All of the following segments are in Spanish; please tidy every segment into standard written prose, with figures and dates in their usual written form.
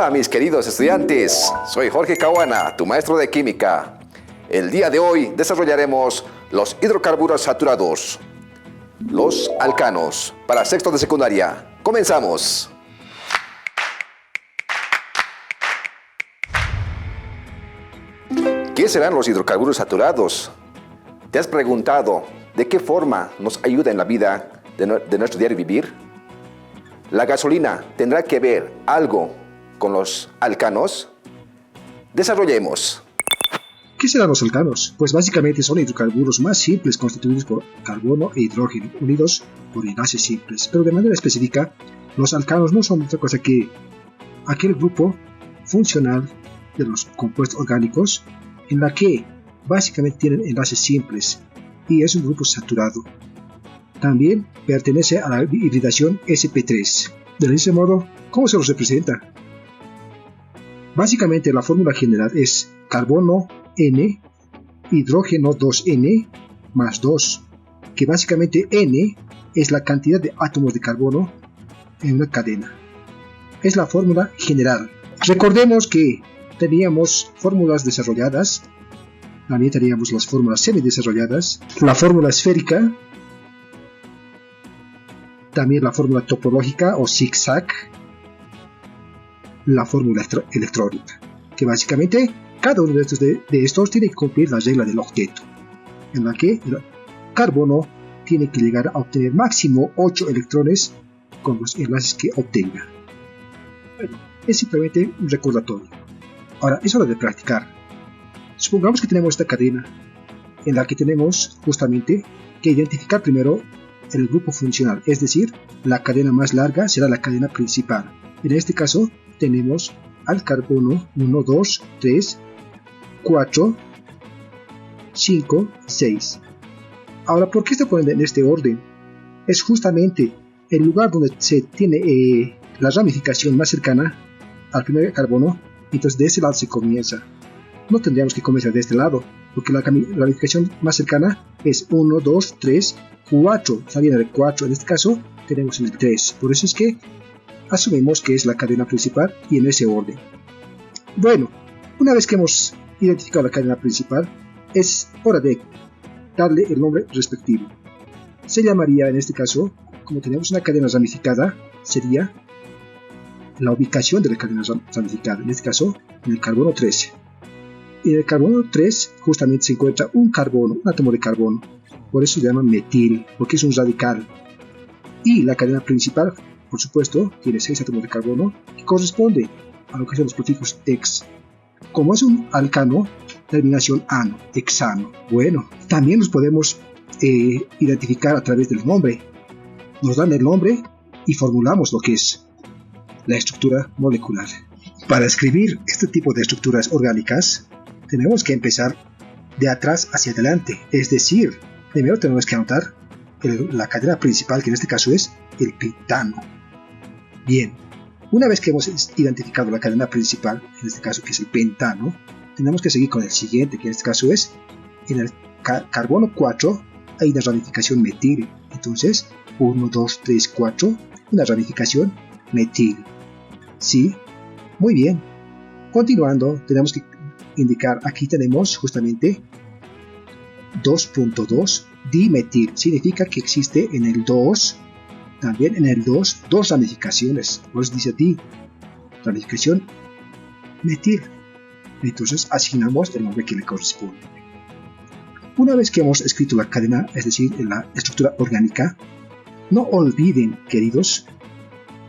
Hola mis queridos estudiantes, soy Jorge Cahuana, tu maestro de química. El día de hoy desarrollaremos los hidrocarburos saturados, los alcanos, para sexto de secundaria. ¡Comenzamos! ¿Qué serán los hidrocarburos saturados? ¿Te has preguntado de qué forma nos ayuda en la vida de nuestro diario vivir? ¿La gasolina tendrá que ver algo con los alcanos? Desarrollemos. ¿Qué serán los alcanos? Pues básicamente son hidrocarburos más simples constituidos por carbono e hidrógeno unidos por enlaces simples. Pero de manera específica, los alcanos no son otra cosa que aquel grupo funcional de los compuestos orgánicos en la que básicamente tienen enlaces simples y es un grupo saturado. También pertenece a la hibridación sp3. De ese modo, ¿cómo se los representa? Básicamente la fórmula general es carbono N, hidrógeno 2N más 2, que básicamente N es la cantidad de átomos de carbono en una cadena. Es la fórmula general. Recordemos que teníamos fórmulas desarrolladas, también teníamos las fórmulas semidesarrolladas, la fórmula esférica, también la fórmula topológica o zigzag, la fórmula electrónica, que básicamente cada uno de estos tiene que cumplir la regla del octeto, en la que el carbono tiene que llegar a obtener máximo 8 electrones con los enlaces que obtenga. Bueno, es simplemente un recordatorio. Ahora, es hora de practicar. Supongamos que tenemos esta cadena, en la que tenemos justamente que identificar primero el grupo funcional, es decir, la cadena más larga será la cadena principal. En este caso, tenemos al carbono 1, 2, 3, 4, 5, 6. Ahora, ¿por qué se ponen en este orden? Es justamente el lugar donde se tiene la ramificación más cercana al primer carbono, entonces de ese lado se comienza. No tendríamos que comenzar de este lado, porque la ramificación más cercana es 1, 2, 3, 4. Saliendo de 4, en este caso tenemos en el 3. Por eso es que asumimos que es la cadena principal y en ese orden. Bueno, una vez que hemos identificado la cadena principal, es hora de darle el nombre respectivo. Se llamaría, en este caso, como tenemos una cadena ramificada, sería la ubicación de la cadena ramificada, en este caso en el carbono 13. En el carbono 3 justamente se encuentra un carbono, un átomo de carbono, por eso se llama metil, porque es un radical. Y la cadena principal, por supuesto, tiene 6 átomos de carbono, que corresponde a lo que son los prefijos ex. Como es un alcano, terminación ano, hexano. Bueno, también los podemos identificar a través del nombre. Nos dan el nombre y formulamos lo que es la estructura molecular. Para escribir este tipo de estructuras orgánicas, tenemos que empezar de atrás hacia adelante. Es decir, primero tenemos que anotar la cadena principal, que en este caso es el pentano. Bien, una vez que hemos identificado la cadena principal, en este caso que es el pentano, tenemos que seguir con el siguiente, que en este caso es en el carbono 4 hay una ramificación metil. Entonces, 1, 2, 3, 4, una ramificación metil. ¿Sí? Muy bien. Continuando, tenemos que indicar, aquí tenemos justamente 2.2 dimetil. Significa que existe en el 2, también en el 2, dos ramificaciones. Por eso dice di, ramificación metil. Entonces asignamos el nombre que le corresponde. Una vez que hemos escrito la cadena, es decir, la estructura orgánica, no olviden, queridos,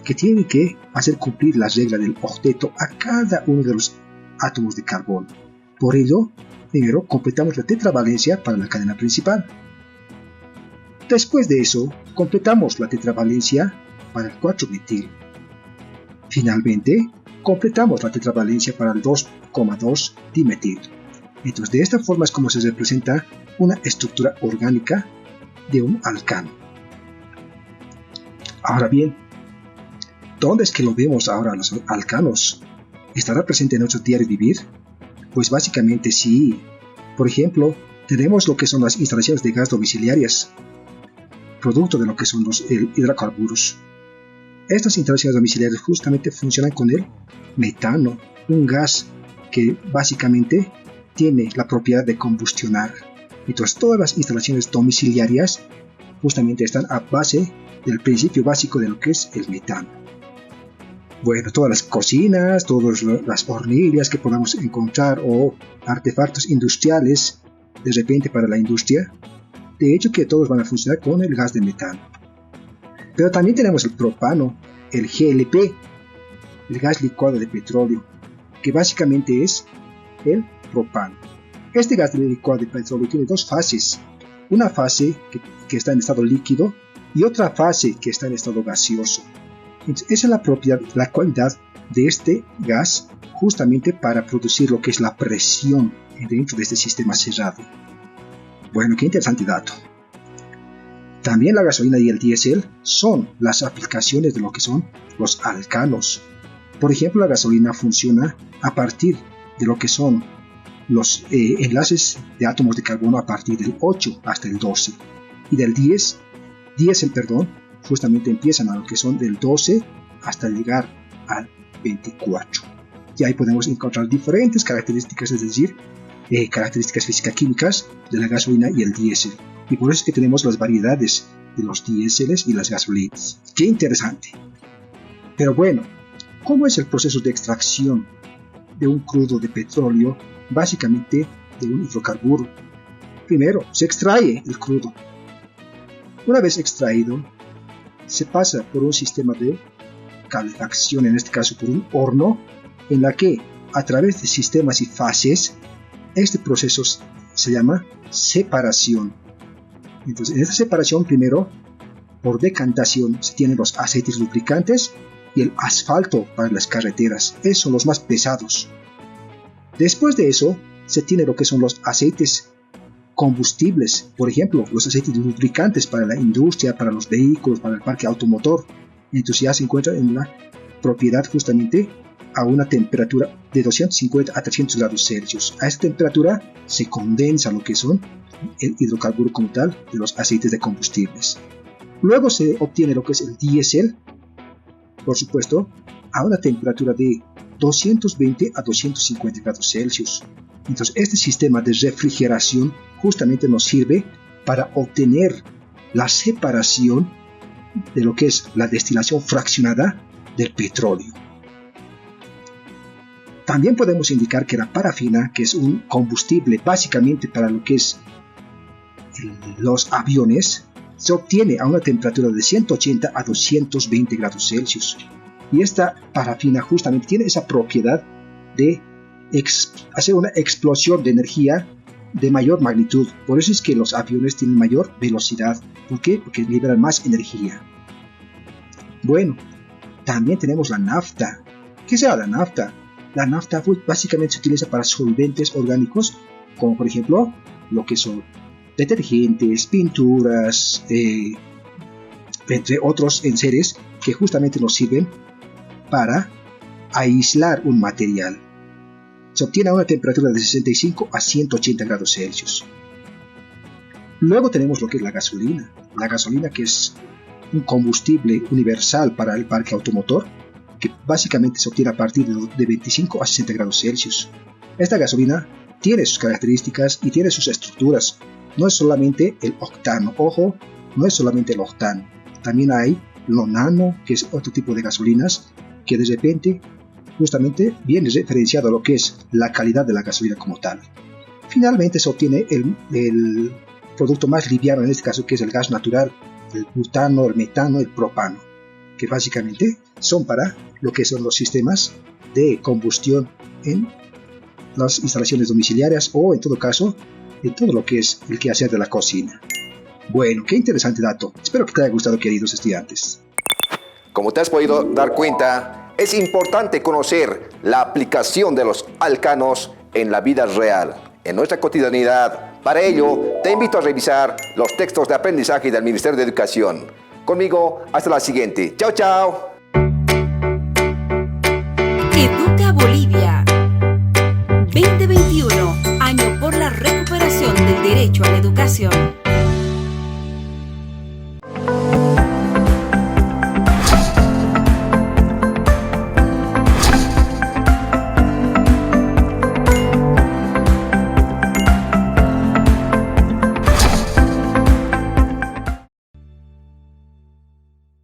que tienen que hacer cumplir la regla del octeto a cada uno de los átomos de carbono. Por ello, primero completamos la tetravalencia para la cadena principal. Después de eso, completamos la tetravalencia para el 4-metil. Finalmente, completamos la tetravalencia para el 2,2 dimetil. Entonces, de esta forma es como se representa una estructura orgánica de un alcano. Ahora bien, ¿dónde es que lo vemos ahora los alcanos? ¿Estará presente en nuestro diario vivir? Pues básicamente sí. Por ejemplo, tenemos lo que son las instalaciones de gas domiciliarias, producto de lo que son los hidrocarburos. Estas instalaciones domiciliarias justamente funcionan con el metano, un gas que básicamente tiene la propiedad de combustionar. Entonces todas las instalaciones domiciliarias justamente están a base del principio básico de lo que es el metano. Bueno, todas las cocinas, todas las hornillas que podamos encontrar o artefactos industriales de repente para la industria, de hecho que todos van a funcionar con el gas de metano. Pero también tenemos el propano, el GLP, el gas licuado de petróleo, que básicamente es el propano. Este gas licuado de petróleo tiene dos fases, una fase que está en estado líquido y otra fase que está en estado gaseoso. Entonces, esa es la propiedad, la cualidad de este gas justamente para producir lo que es la presión dentro de este sistema cerrado. Bueno, qué interesante dato. También la gasolina y el diésel son las aplicaciones de lo que son los alcanos. Por ejemplo, la gasolina funciona a partir de lo que son los enlaces de átomos de carbono a partir del 8 hasta el 12. Y del diésel, justamente empiezan a lo que son del 12 hasta llegar al 24. Y ahí podemos encontrar diferentes características, es decir, características físico-químicas de la gasolina y el diésel. Y por eso es que tenemos las variedades de los diéseles y las gasolinas. ¡Qué interesante! Pero bueno, ¿cómo es el proceso de extracción de un crudo de petróleo, básicamente de un hidrocarburo? Primero, se extrae el crudo. Una vez extraído, se pasa por un sistema de calefacción, en este caso por un horno, en la que a través de sistemas y fases, este proceso se llama separación. Entonces, en esta separación, primero, por decantación, se tienen los aceites lubricantes y el asfalto para las carreteras. Esos son los más pesados. Después de eso, se tiene lo que son los aceites combustibles, por ejemplo, los aceites lubricantes para la industria, para los vehículos, para el parque automotor. Entonces ya se encuentra en una propiedad justamente a una temperatura de 250 a 300 grados Celsius. A esta temperatura se condensa lo que son el hidrocarburo como tal de los aceites de combustibles. Luego se obtiene lo que es el diésel, por supuesto, a una temperatura de 220 a 250 grados Celsius. Entonces este sistema de refrigeración justamente nos sirve para obtener la separación de lo que es la destilación fraccionada del petróleo. También podemos indicar que la parafina, que es un combustible básicamente para lo que es los aviones, se obtiene a una temperatura de 180 a 220 grados Celsius. Y esta parafina justamente tiene esa propiedad de hacer una explosión de energía de mayor magnitud. Por eso es que los aviones tienen mayor velocidad. ¿Por qué? Porque liberan más energía. Bueno, también tenemos la nafta. ¿Qué será la nafta? La nafta básicamente se utiliza para solventes orgánicos, como por ejemplo lo que son detergentes, pinturas, entre otros enseres que justamente nos sirven para aislar un material. Se obtiene a una temperatura de 65 a 180 grados Celsius. Luego tenemos lo que es la gasolina. La gasolina, que es un combustible universal para el parque automotor, que básicamente se obtiene a partir de 25 a 60 grados Celsius. Esta gasolina tiene sus características y tiene sus estructuras. No es solamente el octano, ojo, no es solamente el octano. También hay lo nano, que es otro tipo de gasolinas, que de repente justamente viene referenciado a lo que es la calidad de la gasolina como tal. Finalmente se obtiene el producto más liviano, en este caso, que es el gas natural, el butano, el metano, el propano, que básicamente son para lo que son los sistemas de combustión en las instalaciones domiciliarias o, en todo caso, en todo lo que es el quehacer de la cocina. Bueno, qué interesante dato. Espero que te haya gustado, queridos estudiantes. Como te has podido dar cuenta, es importante conocer la aplicación de los alcanos en la vida real, en nuestra cotidianidad. Para ello, te invito a revisar los textos de aprendizaje del Ministerio de Educación. Conmigo, hasta la siguiente. ¡Chao, chao! Educa Bolivia 2021, año por la recuperación del derecho a la educación.